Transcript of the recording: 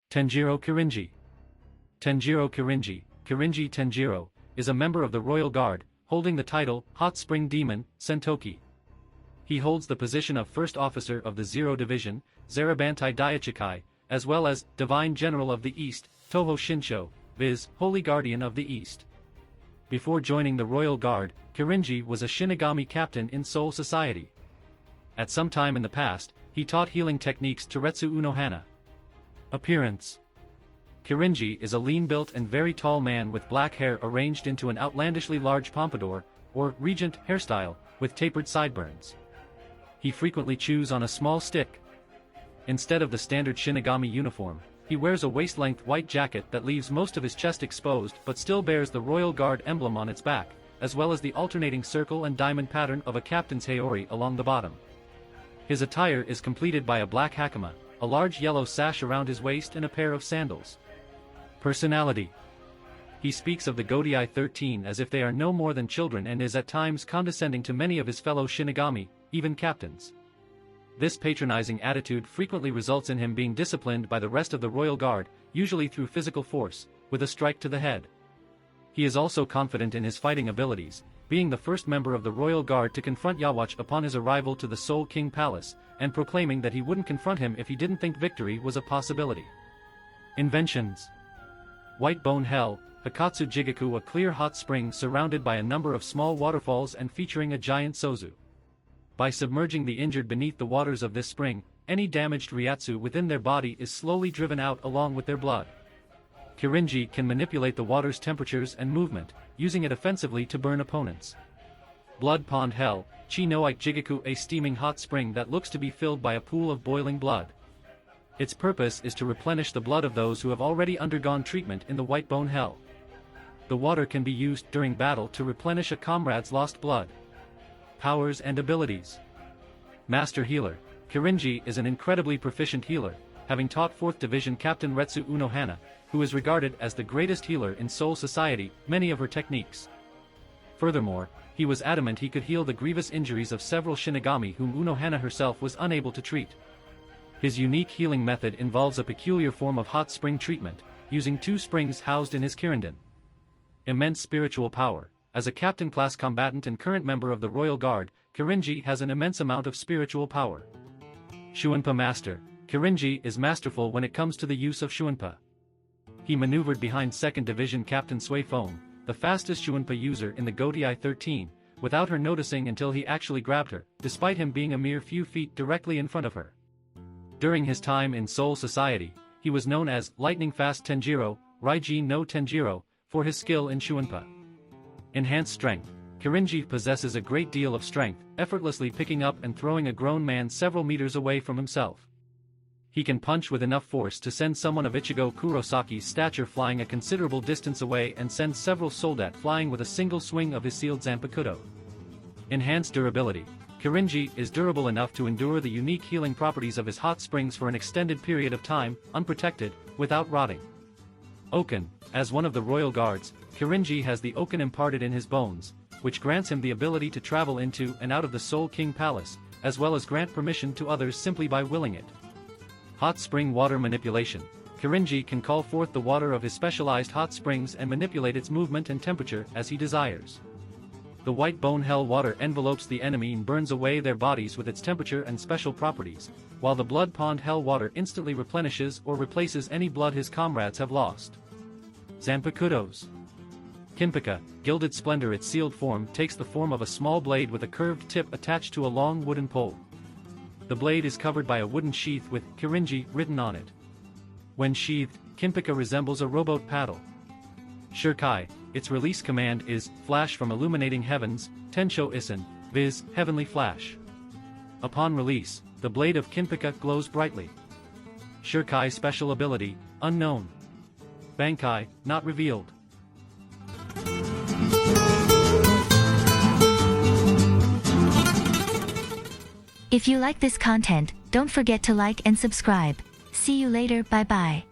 Tenjiro Kirinji. Tenjiro Kirinji, Kirinji Tenjiro, is a member of the Royal Guard, holding the title Hot Spring Demon, Sentoki. He holds the position of First Officer of the Zero Division, Zarabantai Daiichikai, as well as Divine General of the East, Toho Shinsho, viz. Holy Guardian of the East. Before joining the Royal Guard, Kirinji was a Shinigami captain in Soul Society. At some time in the past, he taught healing techniques to Retsu Unohana. Appearance: Kirinji is a lean-built and very tall man with black hair arranged into an outlandishly large pompadour, or regent, hairstyle, with tapered sideburns. He frequently chews on a small stick. Instead of the standard Shinigami uniform, he wears a waist-length white jacket that leaves most of his chest exposed but still bears the Royal Guard emblem on its back, as well as the alternating circle and diamond pattern of a captain's haori along the bottom. His attire is completed by a black hakama, a large yellow sash around his waist and a pair of sandals. Personality: he speaks of the Godai 13 as if they are no more than children and is at times condescending to many of his fellow Shinigami, even captains. This patronizing attitude frequently results in him being disciplined by the rest of the Royal Guard, usually through physical force, with a strike to the head. He is also confident in his fighting abilities, being the first member of the Royal Guard to confront Yhwach upon his arrival to the Soul King Palace, and proclaiming that he wouldn't confront him if he didn't think victory was a possibility. Inventions: White Bone Hell, Hakatsu Jigaku, a clear hot spring surrounded by a number of small waterfalls and featuring a giant sozu. By submerging the injured beneath the waters of this spring, any damaged Ryatsu within their body is slowly driven out along with their blood. Kirinji can manipulate the water's temperatures and movement, using it offensively to burn opponents. Blood Pond Hell, Chi Noike Jigaku, a steaming hot spring that looks to be filled by a pool of boiling blood. Its purpose is to replenish the blood of those who have already undergone treatment in the White Bone Hell. The water can be used during battle to replenish a comrade's lost blood. Powers and abilities: Master Healer: Kirinji is an incredibly proficient healer, having taught 4th Division Captain Retsu Unohana, who is regarded as the greatest healer in Soul Society, many of her techniques. Furthermore, he was adamant he could heal the grievous injuries of several Shinigami whom Unohana herself was unable to treat. His unique healing method involves a peculiar form of hot spring treatment, using 2 springs housed in his Kirindin. Immense spiritual power: as a captain-class combatant and current member of the Royal Guard, Kirinji has an immense amount of spiritual power. Shuinpa Master: Kirinji is masterful when it comes to the use of Shuinpa. He maneuvered behind 2nd Division Captain Sui Foam, the fastest Shuinpa user in the Godai 13, without her noticing until he actually grabbed her, despite him being a mere few feet directly in front of her. During his time in Soul Society, he was known as Lightning Fast Tenjiro, Raiji no Tenjiro, for his skill in Shuinpa. Enhanced Strength: Kirinji possesses a great deal of strength, effortlessly picking up and throwing a grown man several meters away from himself. He can punch with enough force to send someone of Ichigo Kurosaki's stature flying a considerable distance away and send several soldat flying with a single swing of his sealed Zanpakuto. Enhanced Durability: Kirinji is durable enough to endure the unique healing properties of his hot springs for an extended period of time, unprotected, without rotting. Oken: as one of the Royal Guards, Kirinji has the Oken imparted in his bones, which grants him the ability to travel into and out of the Soul King Palace, as well as grant permission to others simply by willing it. Hot Spring Water Manipulation: Kirinji can call forth the water of his specialized hot springs and manipulate its movement and temperature as he desires. The White Bone Hell water envelopes the enemy and burns away their bodies with its temperature and special properties, while the Blood Pond Hell water instantly replenishes or replaces any blood his comrades have lost. Zanpakutos: Kinpika, Gilded Splendor. Its sealed form takes the form of a small blade with a curved tip attached to a long wooden pole. The blade is covered by a wooden sheath with Kirinji written on it. When sheathed, Kinpika resembles a rowboat paddle. Shurkai: its release command is Flash from Illuminating Heavens, Tensho Isen, viz. Heavenly Flash. Upon release, the blade of Kinpika glows brightly. Shurkai special ability: Unknown. Bankai, not revealed. If you like this content, don't forget to like and subscribe. See you later, bye bye.